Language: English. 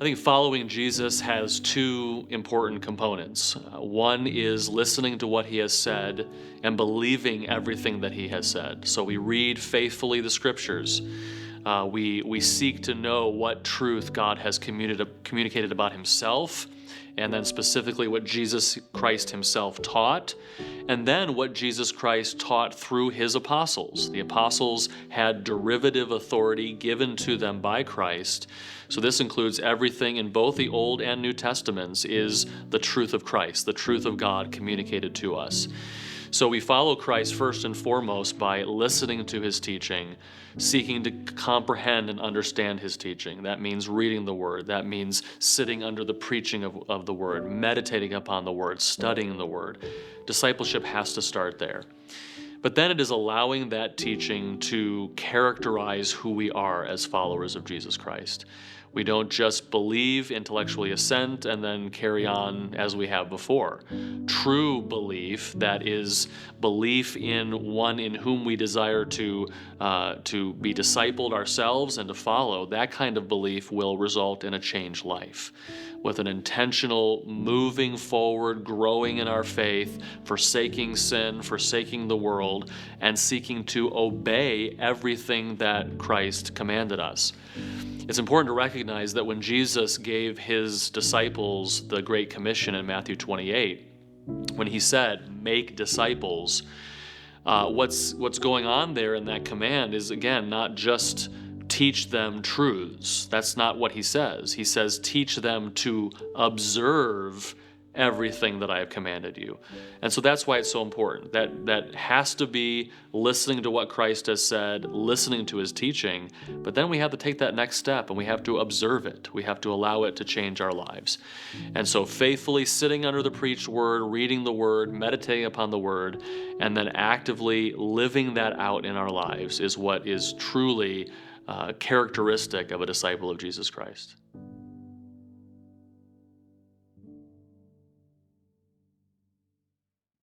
think following Jesus has two important components. One is listening to what he has said and believing everything that he has said. So we read faithfully the scriptures. We seek to know what truth God has communicated about himself, and then specifically what Jesus Christ himself taught, and then what Jesus Christ taught through his apostles. The apostles had derivative authority given to them by Christ. So this includes everything in both the Old and New Testaments is the truth of Christ, the truth of God communicated to us. So we follow Christ first and foremost by listening to his teaching, seeking to comprehend and understand his teaching. That means reading the word. That means sitting under the preaching of the word, meditating upon the word, studying the word. Discipleship has to start there. But then it is allowing that teaching to characterize who we are as followers of Jesus Christ. We don't just believe, intellectually assent, and then carry on as we have before. True belief, that is belief in one in whom we desire to be discipled ourselves and to follow, that kind of belief will result in a changed life. With an intentional moving forward, growing in our faith, forsaking sin, forsaking the world, and seeking to obey everything that Christ commanded us. It's important to recognize that when Jesus gave his disciples the Great Commission in Matthew 28, when he said, "Make disciples," what's going on there in that command is, again, not just teach them truths. That's not what he says. He says, teach them to observe everything that I have commanded you. And so that's why it's so important. That has to be listening to what Christ has said, listening to his teaching, but then we have to take that next step and we have to observe it. We have to allow it to change our lives. And so faithfully sitting under the preached word, reading the word, meditating upon the word, and then actively living that out in our lives is what is truly characteristic of a disciple of Jesus Christ.